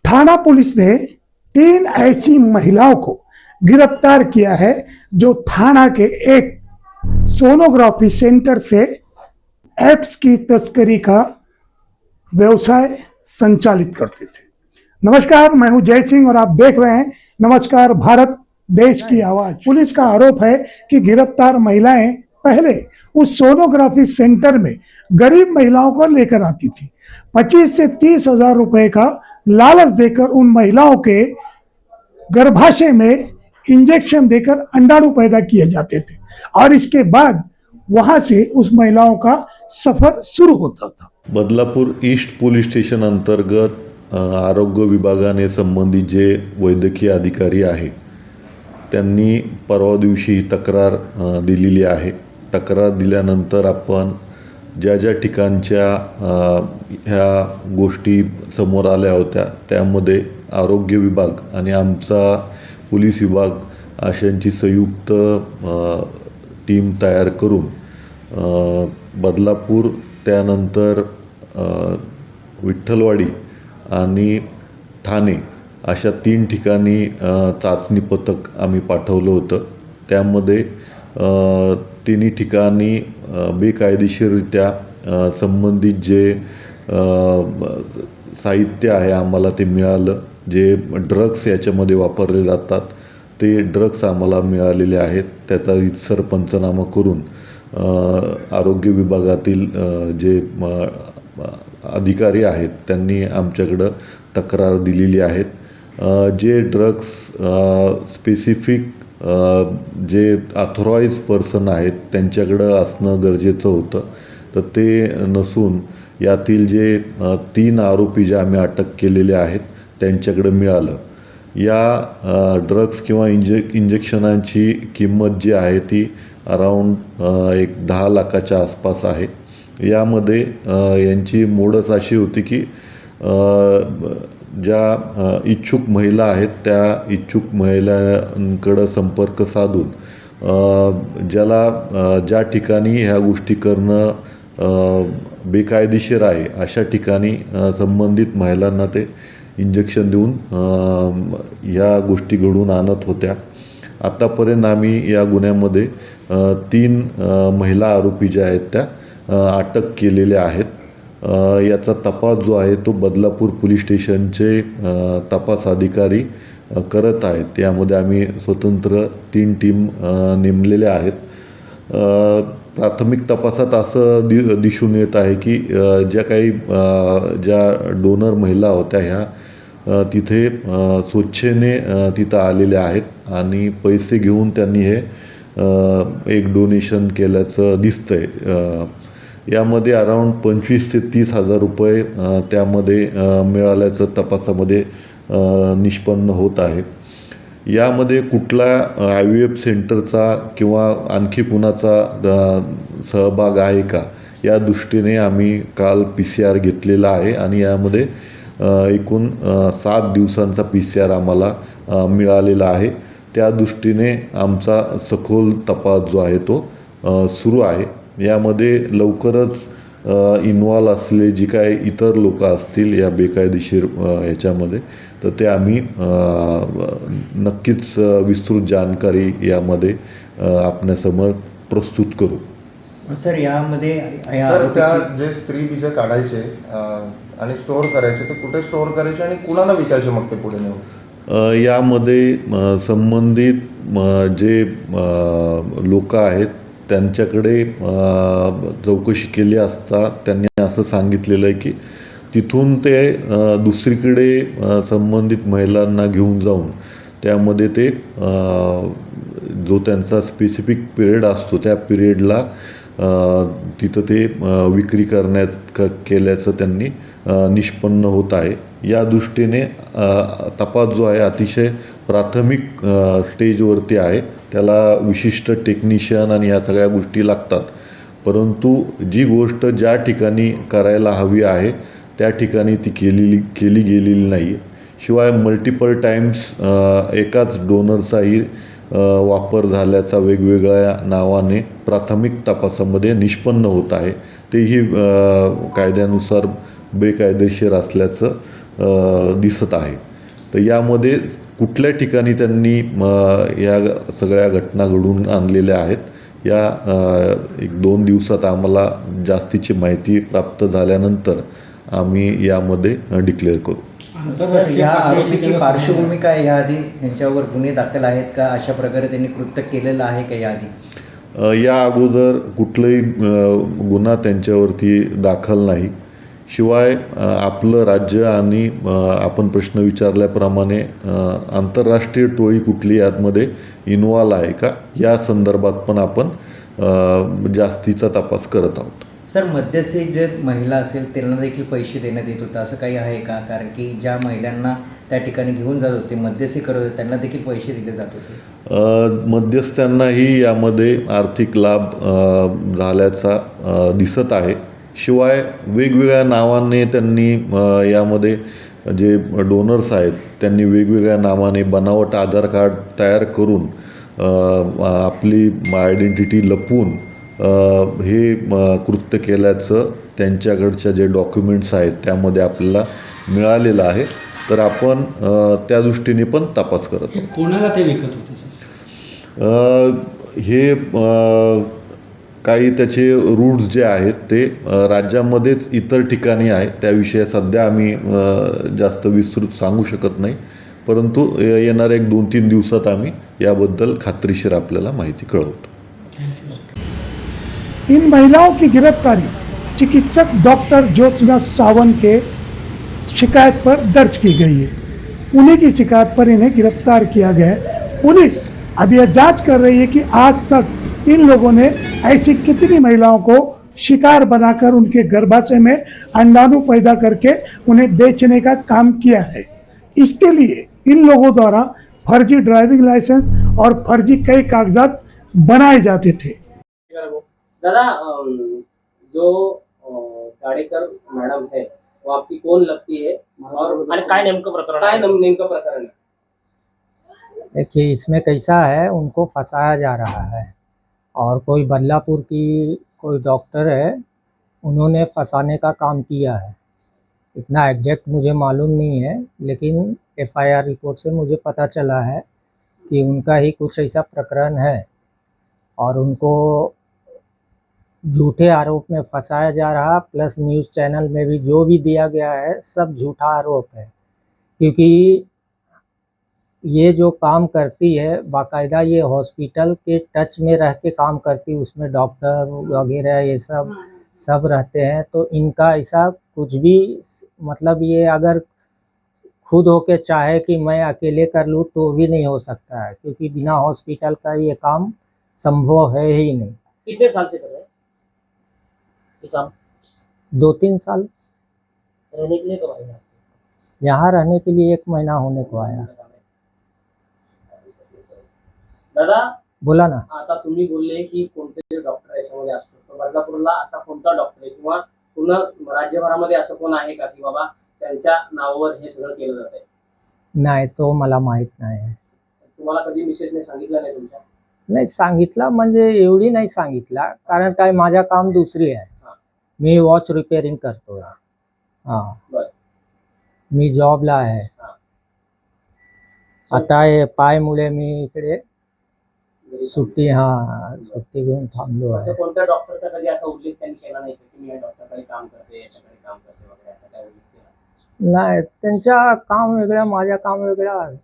थाना पुलिस ने 3 ऐसी महिलाओं को गिरफ्तार किया है जो थाना के एक सोनोग्राफी सेंटर से एप्स की तस्करी का व्यवसाय संचालित करते थे। नमस्कार, मैं हूं जय सिंह और आप देख रहे हैं नमस्कार भारत, देश की आवाज। पुलिस का आरोप है कि गिरफ्तार महिलाएं पहले उस सोनोग्राफी सेंटर में गरीब महिलाओं को लेकर आती थी। 25 से 30 हजार रुपए का लालच देकर उन महिलाओं के गर्भाशय में इंजेक्शन देकर अंडाणु पैदा किए जाते थे और इसके बाद वहां से उस महिलाओं का सफर शुरू होता था। बदलापूर ईस्ट पोलीस स्टेशन अंतर्गत आरोग्य विभागाने संबंधित जे वैद्यकीय अधिकारी आहे त्यांनी परवा दिवशी तक्रार दिलेली आहे। तक्रार दिल्यानंतर आपण ज्या ज्या ठिकाणच्या ह्या गोष्टी समोर आल्या होत्या त्यामध्ये आरोग्य विभाग आणि आमचा पोलीस विभाग अशांची संयुक्त टीम तयार करून बदलापूर त्यानंतर विठ्ठलवाडी आणि ठाणे अशा 3 ठिकाणी चाचणी पथक आम्ही पाठवलं होतं। त्यामध्ये तिन्ही ठिकाणी बेकायदेशीररित्या संबंधित जे साहित्य आहे आम्हाला ते मिळालं। जे ड्रग्स याच्यामध्ये वापरले जातात ते ड्रग्स आम्हाला मिळालेले आहेत। त्याचा रीतसर पंचनामा करून आरोग्य विभागातील जे अधिकारी आहेत त्यांनी आमच्याकडं तक्रार दिलेली आहेत। जे ड्रग्स स्पेसिफिक जे ऑथराइज पर्सन आहेत त्यांच्याकडं असणं गरजेचं होतं, तर ते नसून यातील जे 3 आरोपी जे आम्ही अटक केलेले आहेत त्यांच्याकडे मिळालं। या ड्रग्स किंवा इंजेक्शनांची किंमत जी आहे ती अराउंड 10 लाखाच्या आसपास आहे। यामध्ये यांची मोडच अशी होती की ज्या इच्छुक महिला आहेत त्या इच्छुक महिलांकडे संपर्क साधून ज्या ठिकाणी ह्या गोष्टी करणं बेकायदेशीर आहे अशा ठिकाणी संबंधित महिलांना ते इंजेक्शन देऊन ह्या गोष्टी घडवून आणत होत्या। आतापर्यंत आम्ही या गुन्ह्यामध्ये 3 महिला आरोपी ज्या आहेत त्या अटक केलेल्या आहेत। याचा तपास जो आहे तो बदलापूर पोलीस स्टेशनचे तपास अधिकारी करत आहेत। यामध्ये आम्ही स्वतंत्र 3 टीम नेमलेल्या आहेत। प्राथमिक तपासात असं दिसून येत आहे की ज्या डोनर महिला होत्या ह्या तिथे स्वेच्छेने तिथं आलेल्या आहेत आणि पैसे घेऊन त्यांनी हे एक डोनेशन केल्याचं दिसतंय। यामध्ये अराउंड 25 ते 30 हजार रुपये त्यामध्ये मिळाल्याचं तपासामध्ये निष्पन्न होत आहे। यामध्ये कुठला IVF सेंटरचा किंवा आणखी कुणाचा सहभाग आहे का या दृष्टीने आम्ही काल PCR घेतलेला आहे आणि यामध्ये एकूण 7 दिवसांचा PCR आम्हाला मिळालेला आहे। त्या दृष्टीने आमचा सखोल तपास जो आहे तो सुरू आहे। यामध्ये लवकरच इन्व्हॉल्व असलेले जी काही इतर लोक असतील या बेकायदेशीर ह्याच्यामध्ये तर ते आम्ही नक्कीच विस्तृत जानकारी यामध्ये आपल्यासमोर प्रस्तुत करू। सर यामध्ये त्या जे स्त्री बीज काढायचे आणि स्टोअर करायचे ते कुठे स्टोअर करायचे आणि कुणाला विकायचे मग ते पुढे नेऊन? यामध्ये संबंधित जे लोक आहेत त्यांच्याकडे चौकशी केली असता त्यांनी असं सांगितलेलं आहे की तिथून ते दुसरीकडे संबंधित महिलांना घेऊन जाऊन त्यामध्ये ते जो त्यांचा स्पेसिफिक पिरियड असतो त्या पिरियडला तिथं ते विक्री केल्याचं त्यांनी निष्पन्न होत आहे। या दृष्टीने तपास जो आहे अतिशय प्राथमिक स्टेजवरती आहे। त्याला विशिष्ट टेक्निशियन आणि या सगळ्या गोष्टी लागतात, परंतु जी गोष्ट ज्या ठिकाणी करायला हवी आहे त्या ठिकाणी ती केली गेलेली नाही। शिवाय मल्टिपल टाइम्स एकाच डोनरचाही वापर झाल्याचा वेगवेगळ्या नावाने प्राथमिक तपासामध्ये निष्पन्न होत आहे। तेही कायद्यानुसार बेकायदेशीर असल्याचं दिसत आहे. तर यामध्ये कुठल्या ठिकाणी त्यांनी या सगळ्या घटना घडवून आणलेल्या आहेत, या 1-2 दिवसात आम्हाला जास्तीची माहिती प्राप्त झाल्यानंतर आम्ही यामध्ये डिक्लेअर करू. सर, या आरोपीची पार्श्वभूमी काय, याआधी त्यांच्यावर गुन्हे दाखल आहेत का, अशा प्रकारे त्यांनी कृत्य केलेलं आहे का याआधी? या अगोदर कुठलाही गुन्हा त्यांच्यावरती दाखल नाही. शिवाय आपलं राज्य आणि आपण प्रश्न विचारल्याप्रमाणे आंतरराष्ट्रीय टोळी कुठली यामध्ये इन्व्हॉल्व आहे का, या संदर्भात पण आपण जास्तीचा तपास करत आहोत. सर, मध्यस्थी जे महिला असेल त्यांना देखील पैसे देण्यात येत होतं, असं काही आहे का? कारण की ज्या महिलांना त्या ठिकाणी घेऊन जात होते, मध्यस्थी करत होते, त्यांना देखील पैसे दिले जात होते. मध्यस्थ्यांनाही यामध्ये आर्थिक लाभ झाल्याचा दिसत आहे. शिवाय वेगवेगळ्या नावाने त्यांनी यामध्ये जे डोनर्स आहेत त्यांनी वेगवेगळ्या नावाने बनावट आधार कार्ड तयार करून आपली आयडेंटिटी लपवून हे कृत्य केल्याचं त्यांच्याकडच्या जे डॉक्युमेंट्स आहेत त्यामध्ये आपल्याला मिळालेलं आहे. तर आपण त्या दृष्टीने पण तपास करत आहोत. कोणाला ते विकत होते सर? हे काही त्याचे रूट्स जे आहेत ते राज्यामध्येच इतर ठिकाणी आहेत. त्याविषयी सध्या आम्ही जास्त विस्तृत सांगू शकत नाही, परंतु येणाऱ्या 1-2-3 दिवसात आम्ही याबद्दल खात्रीशीर आपल्याला माहिती कळवतो. इन महिलाओं की गिरफ्तारी चिकित्सक डॉक्टर ज्योत्सना सावंत के शिकायत पर दर्ज की गई है। उन्हीं की शिकायत पर इन्हें गिरफ्तार किया गया है। पुलिस अभी यह जांच कर रही है कि आज तक इन लोगों ने ऐसी कितनी महिलाओं को शिकार बनाकर उनके गर्भाशय में अंडाणु पैदा करके उन्हें बेचने का काम किया है। इसके लिए इन लोगों द्वारा फर्जी ड्राइविंग लाइसेंस और फर्जी कई कागजात बनाए जाते थे। दादा, जो गाडेकर मॅडम है वो आपकी कोण लगती है और काय नेमकं प्रकरण है? देखिए, इसमें कैसा है, उनको फंसाया जा रहा है और कोई बदलापुर की कोई डॉक्टर है, उन्होंने फंसाने का काम किया है। इतना एग्जैक्ट मुझे मालूम नहीं है, लेकिन एफआईआर रिपोर्ट से मुझे पता चला है कि उनका ही कुछ ऐसा प्रकरण है और उनको झूठे आरोप में फंसाया जा रहा। प्लस न्यूज़ चैनल में भी जो भी दिया गया है सब झूठा आरोप है, क्योंकि ये जो काम करती है बाकायदा ये हॉस्पिटल के टच में रह के काम करती, उसमें डॉक्टर वगैरह ये सब रहते हैं। तो इनका ऐसा कुछ भी, मतलब ये अगर खुद होके चाहे कि मैं अकेले कर लूँ तो भी नहीं हो सकता है, क्योंकि बिना हॉस्पिटल का ये काम संभव है ही नहीं। कितने साल से कर रहे हैं ये काम? 2-3 साल। रहने के लिए कब आए? यहाँ रहने के लिए 1 महीना होने को आया। दादा, बोला ना। आता तुम्ही बोलले की कोणते डॉक्टर याच्यामध्ये असू शकतो, बदलापूरला असा कोणता डॉक्टर आहे किंवा पूर्ण राज्यभरामध्ये असं कोण आहे का की बाबा त्यांच्या नावावर हे सगळं केलं जात आहे? नाही, तो मला माहीत नाही आहे। तुम्हाला कधी मिसेसने सांगितलं नाही तुमच्या? नाही सांगितलं, म्हणजे एवढी नाही सांगितलं, कारण काय माझं काम दुसरी आहे। मी वॉच रिपेअरिंग करतो। हां, बरं. मी जॉबला आहे। आता हे पायमुळे मी इकडे सुट्टी घेऊन थांबलो आहे। कोणत्या डॉक्टरचा कधी असा उल्लेख त्यांनी केला नाही की मी या डॉक्टरकडे काम करते, याच्याकडे काम करते वगैरे, असा काय उल्लेख केला? नाही, त्यांच्या काम वेगळं, माझं काम वेगळं।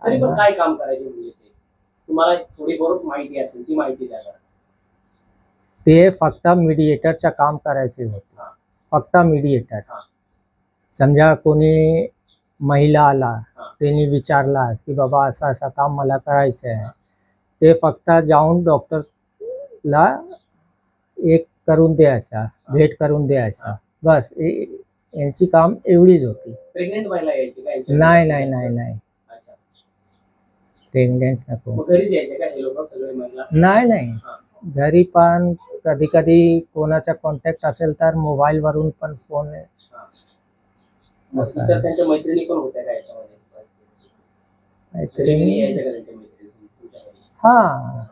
तरी पण काय काम करायचे म्हणजे ते तुम्हाला थोडी बहुत माहिती असेल, ती माहिती द्या जरा. ते फक्त मीडिएटरचं काम करायचे होते, फक्त मीडिएटर। समजा कोणी महिला आला, त्यांनी विचारला की बाबा असं असं काम मला करायचं आहे, ते फक्त जाऊन डॉक्टरला एक करून द्यायचा, भेट करून द्यायचा, बस। यांची काम एवढीच होती। प्रेग्नेंट महिला यायची का यांच्या? नाही, अच्छा, प्रेग्नेंट नको। मग घरीच यायचे का हे लोक सगळे महिला? नाही, घरी पण कधी कधी कोणाचा कॉन्टॅक्ट असेल तर मोबाईलवरून पण फोन आहे। असं आहे। तर त्यांच्या मैत्रिणी पण होत्या का याच्यामध्ये? मैत्रिणी, यायच्या का त्यांच्या मैत्रिणी तुमच्या घरी? हां,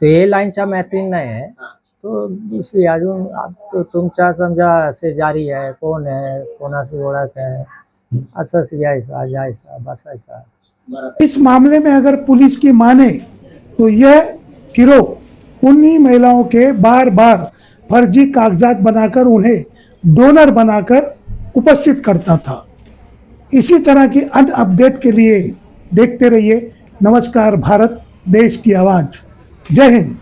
ते लाईनच्या मैत्रीण नाही आहे, तो दुसरी अजून तो तुमच्या समजा शेजारी आहे, कोण आहे, कोणाशी ओळख आहे, असंच यायचा जायचा बसायचा. बरं. इस मामले में अगर पुलिस की माने तो यह गिरोह उन्हीं महिलाओं के बार बार फर्जी कागजात बनाकर उन्हें डोनर बनाकर उपस्थित करता था. इसी तरह की अन्य अपडेट के लिए देखते रहिए नमस्कार भारत, देश की आवाज. जय हिंद.